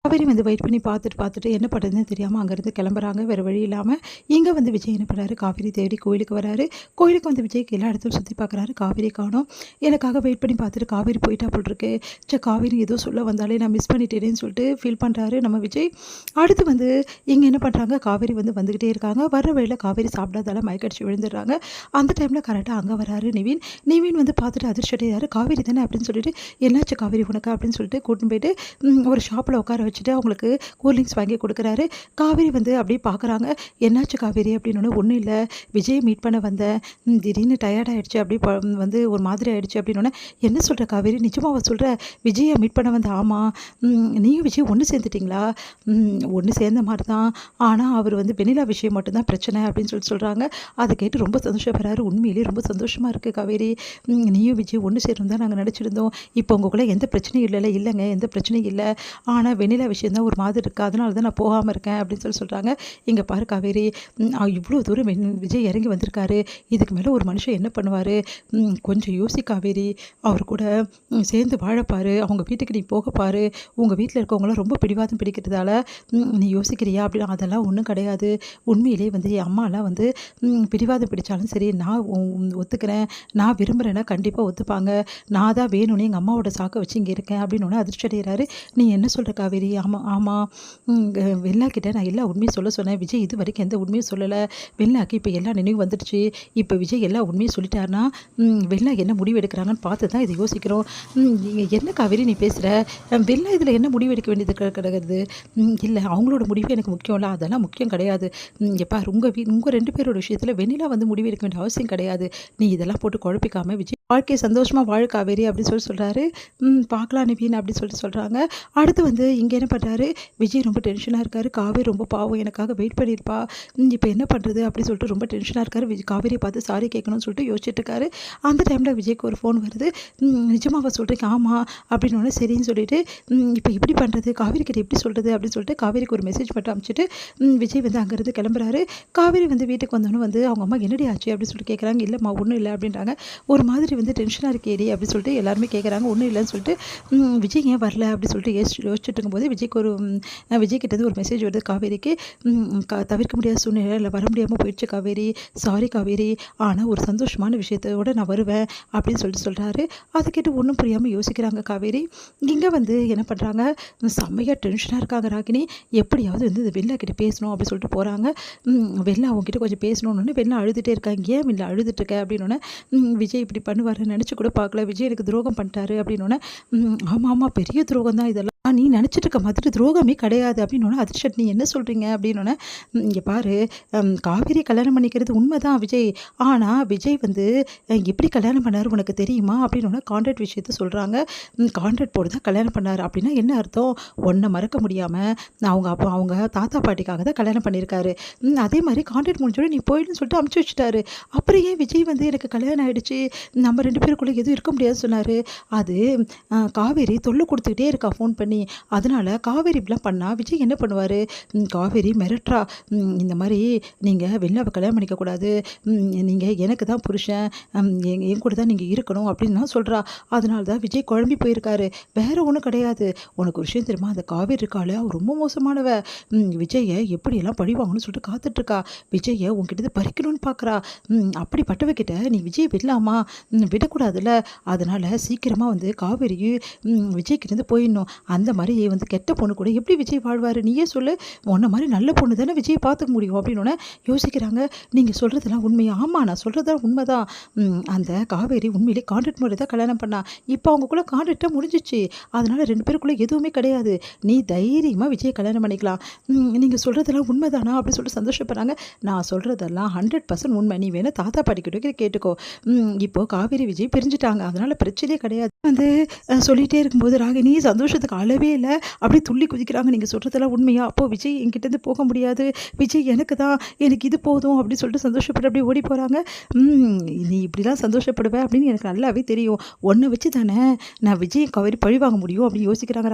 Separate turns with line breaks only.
காவேரி வந்து வெயிட் பண்ணி பார்த்துட்டு என்ன பண்ணுறதுன்னு தெரியாமல் அங்கேருந்து கிளம்புறாங்க. வேறு வழி இல்லாமல் இங்கே வந்து விஜய் என்ன பண்ணுறாரு, காவேரி தேடி கோயிலுக்கு வராரு. கோயிலுக்கு வந்து விஜய்க்கு எல்லா இடத்தையும் சுற்றி பார்க்குறாரு. காவேரி காணோம். எனக்காக வெயிட் பண்ணி பார்த்துட்டு காவேரி போயிட்டா போல் இருக்கு. காவேரி ஏதோ சொல்ல வந்தாலே நான் மிஸ் பண்ணிட்டேனேன்னு சொல்லிட்டு ஃபீல் பண்ணுறாரு நம்ம விஜய். அடுத்து வந்து இங்கே என்ன பண்ணுறாங்க, காவேரி வந்து வந்துக்கிட்டே இருக்காங்க. வர்ற வழியில் காவேரி சாப்பிடாதால மயக்கடிச்சு விழுந்துடுறாங்க. அந்த டைமில் கரெக்டாக அங்கே வராரு நிவின். நிவின் வந்து பார்த்துட்டு அதிர்ச்சி அடையாரு. காவேரி தானே அப்படின்னு சொல்லிட்டு, என்னாச்சு காவேரி உனக்கு அப்படின்னு சொல்லிட்டு கூட்டின்னு போயிட்டு ஒரு ஷாப்பில் உட்கார வச்சுட்டு அவங்களுக்கு கூல்ட்ரிங்க்ஸ் வாங்கி கொடுக்குறாரு. காவேரி வந்து அப்படியே பார்க்குறாங்க. என்னாச்சு காவேரி அப்படின்னு. ஒன்றும் இல்லை, விஜய் மீட் பண்ண வந்தேன், திடீர்னு டயர்ட் ஆகிடுச்சு, அப்படியே வந்து ஒரு மாதிரி ஆகிடுச்சு அப்படின்னு. என்ன சொல்கிற காவேரி, நிஜமாக சொல்கிற விஜயை மீட் பண்ண வந்த? ஆமாம், நீயும் விஜய் ஒன்று சேர்ந்துட்டிங்களா? ஒன்று சேர்ந்த மாதிரி தான், ஆனால் அவர் வந்து வெண்ணிலா விஷயம் மட்டும்தான் பிரச்சனை அப்படின்னு சொல்கிறாங்க. அதை கேட்டு ரொம்ப சந்தோஷப்படுறாரு. உண்மையிலேயே ரொம்ப சந்தோஷமாக இருக்குது காவேரி, நீயும் விஜய் ஒன்று சேரும் தான் நாங்கள் நினச்சிருந்தோம். இப்போ உங்களுக்குள்ள எந்த பிரச்சனையும் இல்லைங்க, எந்த பிரச்சனையும் இல்லை. ஆனால் வெண்ணிலா விஷயம் தான் ஒரு மாதிரி இருக்குது, அதனால தான் நான் போகாமல் இருக்கேன் அப்படின்னு சொல்கிறாங்க. இங்கே பாரு காவேரி, இவ்வளோ தூரம் விஜய் இறங்கி வந்திருக்காரு. இதுக்கு மேலே ஒரு மனுஷன் என்ன பண்ணுவார்? கொஞ்சம் யோசி காவேரி. அவர் கூட சேர்ந்து வாழப்பாரு, அவங்க வீட்டுக்கு நீ போகப்பாரு. உங்கள் வீட்டில் இருக்கவங்களாம் ரொம்ப பிடிவாதம் பிடிக்கிறதால நீ யோசிக்கிறியா அப்படின்னு. அதெல்லாம் ஒன்றும் கிடையாது. உண்மையிலே வந்து என் அம்மாலாம் வந்து பிடிவாதம் பிடிச்சாலும் சரி, நான் ஒத்துக்கிறேன், நான் விரும்புகிறேன்னா கண்டிப்பாக ஒத்துப்பாங்க. நான் தான் வேணும்னு எங்கள் அம்மாவோட சாக்கை வச்சு இங்கே இருக்கேன் அப்படின்னு ஒன்று அதிர்ச்சி அடைகிறாரு. நீ என்ன சொல்கிற காவேரி? ஆமாம், வெண்ணிலா கிட்டே நான் எல்லா உண்மையும் சொல்ல சொன்னேன். விஜய் இது வரைக்கும் எந்த உண்மையும் சொல்லலை. வெண்ணிலாக்கு இப்போ எல்லா நினைவு வந்துடுச்சு. இப்போ விஜய் எல்லா உண்மையும் சொல்லிட்டாருன்னா வெண்ணிலா என்ன முடிவு எடுக்கிறாங்கன்னு பார்த்து தான் இதை யோசிக்கிறோம். என்ன காவேரி நீ பேசுகிற? வெண்ணிலா இதில் என்ன முடிவு எடுக்க வேண்டியது கிடையாது? இல்லை, அவங்களோட முடிவு எனக்கு முக்கியம் இல்லை, அதெல்லாம் முக்கியம் கிடையாது. எப்பா உங்கள் 2 பேரோட விஷயத்தில் வெண்ணிலா வந்து முடிவு எடுக்க வேண்டிய அவசியம் கிடையாது. நீ இதெல்லாம் போட்டு குழப்பிக்காம விஜய் வாழ்க்கையை சந்தோஷமாக வாழ காவேரி அப்படின்னு சொல்கிறாரு. பார்க்கலாம் நிவின் அப்படின்னு சொல்கிறாங்க. அடுத்து வந்து இங்கே என்ன பண்ணுறாரு, விஜய் ரொம்ப டென்ஷனாக இருக்கார். காவேரி ரொம்ப பாவம், எனக்காக வெயிட் பண்ணியிருப்பா, இப்போ என்ன பண்ணுறது அப்படின்னு சொல்லிட்டு ரொம்ப டென்ஷனாக இருக்கார். காவேரியை பார்த்து சாரி கேட்கணும்னு சொல்லிட்டு யோசிச்சுட்டு இருக்காரு. அந்த டைமில் விஜய்க்கு ஒரு ஃபோன் வருது. நிஜமாக சொல்கிறீங்க? ஆமாம் அப்படின்னு. சரின்னு சொல்லிட்டு இப்போ எப்படி பண்ணுறது, காவேரி கிட்ட எப்படி சொல்கிறது அப்படின்னு சொல்லிட்டு காவேரிக்கு ஒரு மெசேஜ் மட்டும் அனுப்பிச்சிட்டு விஜய் வந்து அங்கேருந்து கிளம்புறாரு. காவேரி வந்து வீட்டுக்கு வந்தோன்னு வந்து அவங்க அம்மா என்னடி ஆச்சு அப்படின்னு சொல்லிட்டு கேட்குறாங்க. இல்லைம்மா ஒன்றும் இல்லை அப்படின்றாங்க. ஒரு மாதிரி வந்து டென்ஷனாக இருக்கேடி அப்படின்னு சொல்லிட்டு எல்லாருமே கேட்குறாங்க. ஒன்றும் இல்லைன்னு சொல்லிட்டு விஜய் ஏன் வரல அப்படின்னு சொல்லிட்டு யோசிச்சுட்டு இருக்கும்போது விஜய் கிட்டேருந்து ஒரு மெசேஜ் வருது காவேரிக்கு. தவிர்க்க முடியாத சூழ்நிலை இல்லை, வர முடியாமல் போயிடுச்சு காவேரி, சாரி காவேரி, ஆனால் ஒரு சந்தோஷமான விஷயத்தோடு நான் வருவேன் அப்படின்னு சொல்கிறாரு. அதை கேட்டு ஒன்றும் புரியாமல் யோசிக்கிறாங்க காவேரி. இங்கே வந்து என்ன பண்ணுறாங்க, செம்மையாக டென்ஷனாக இருக்காங்க ராகினி. எப்படியாவது வந்து இந்த வெண்ணிலா கிட்ட பேசணும் அப்படின்னு சொல்லிட்டு போகிறாங்க. வெண்ணிலா அவங்ககிட்ட கொஞ்சம் பேசணுன்னு வெண்ணிலா அழுதுகிட்டே இருக்காங்க. ஏன் வெண்ணிலா அழுதுட்டு இருக்க அப்படின்னு. விஜய் இப்படி பண்ணுவாருன்னு நினச்சி கூட பார்க்கல, விஜய் எனக்கு துரோகம் பண்ணிட்டாரு அப்படின்னு. ஆமாம், பெரிய துரோகம் தான் இதெல்லாம், நீ நினச்சிட்டு இருக்க மாதிரி துரோகமே கிடையாது அப்படின்னு. அதிர்ஷ்டம் நீ என்ன சொல்கிறீங்க அப்படின்னு. இங்கே பாரு, காவேரி கல்யாணம் பண்ணிக்கிறது உண்மை தான் விஜய், ஆனால் விஜய் வந்து எப்படி கல்யாணம் பண்ணார் உனக்கு தெரியுமா அப்படின்னு கான்ட்ராக்ட் விஷயத்த சொல்கிறாங்க. கான்ட்ராக்ட் போட்டு தான் கல்யாணம் பண்ணார் அப்படின்னா என்ன அர்த்தம்? ஒன்றை மறக்க முடியாமல் அவங்க தாத்தா பாட்டிக்காக தான் கல்யாணம் பண்ணியிருக்காரு. அதே மாதிரி கான்ட்ராக்ட் முடிஞ்சோடனே நீ போயிடுன்னு சொல்லிட்டு அமுச்சு வச்சுட்டாரு. அப்புறம் ஏன் விஜய் வந்து எனக்கு கல்யாணம் ஆகிடுச்சு, நம்ம 2 பேருக்குள்ளே எதுவும் இருக்க முடியாதுன்னு சொன்னார்? அது காவேரி தொல்லை கொடுத்துக்கிட்டே இருக்கா ஃபோன் பண்ணி, அதனால் காவேரி இப்படிலாம் பண்ணால் விஜய் என்ன பண்ணுவார்? காவேரி மிரட்டுறா, இந்த மாதிரி நீங்கள் வெண்ணிலாவை கல்யாணம் பண்ணிக்கக்கூடாது, நீங்கள் எனக்கு தான் புருஷன், என் கூட தான் நீங்கள் இருக்கணும் அப்படின்னு தான் சொல்கிறா. அதனால தான் விஜய் குழம்பி போயிருக்காரு, வேறு ஒன்றும் கிடையாது. உனக்கு ஒரு விஷயம் தெரியுமா, அந்த காவேரி இருக்காளே அவள் ரொம்ப மோசமானவ. விஜயை எப்படியெல்லாம் பழி வாங்கணும்னு சொல்லிட்டு காத்துட்ருக்கா. விஜயை உங்ககிட்ட பறிக்கணும்னு பார்க்குறா. அப்படிப்பட்டவகிட்ட நீ விஜய் விடலாமா? விடக்கூடாதுல்ல. அதனால் சீக்கிரமாக வந்து காவேரி விஜய்கிட்டேருந்து போயிடணும். அந்த மாதிரி வந்து கெட்ட பொண்ணு கூட எப்படி விஜய் வாழ்வார்? நீயே சொல்லு. உன்ன மாதிரி நல்ல பொண்ணு தானே விஜய் பார்த்துக்க முடியும் அப்படின்னு யோசிக்கிறாங்க. நீங்கள் சொல்கிறதெல்லாம் உண்மையா? ஆமாம், நான் சொல்கிறதெல்லாம் உண்மைதான். அந்த காவேரி உண்மையிலே கான்ட்ராக்ட் முறை தான் கல்யாணம் பண்ணா. இப்போ அவங்கக்குள்ளே கான்ட்ராக்டாக முடிஞ்சிச்சு, அதனால் 2 பேருக்குள்ளே எதுவுமே கிடையாது. நீ தைரியமாக விஜய் கல்யாணம் பண்ணிக்கலாம். நீங்கள் சொல்கிறதெல்லாம் உண்மைதானா அப்படின்னு சொல்லிட்டு சந்தோஷப்படுறாங்க. நான் சொல்கிறதெல்லாம் 100% உண்மை. நீ வேணால் தாத்தா பாட்டிக்கிட்ட கேட்டுக்கோ. இப்போது காவேரி விஜய் பிரிஞ்சுட்டாங்க, அதனால் பிரச்சனையே கிடையாது வந்து சொல்லிகிட்டே இருக்கும்போது ராகினி சந்தோஷத்துக்கு அளவே இல்லை, அப்படியே துள்ளி குதிக்கிறாங்க. நீங்கள் சொல்கிறதெல்லாம் உண்மையா? அப்போது விஜய் என்கிட்டேருந்து போக முடியாது, விஜய் எனக்கு தான், எனக்கு இது போதும் அப்படின்னு சொல்லிட்டு சந்தோஷப்பட்டு அப்படியே ஓடி போகிறாங்க. நீ இப்படிலாம் சந்தோஷப்படுவேன் அப்படின்னு எனக்கு நல்லாவே தெரியும், ஒன்றை வச்சு தானே நான் விஜய் காவேரி பழி வாங்க முடியும் அப்படின்னு யோசிக்கிறாங்க.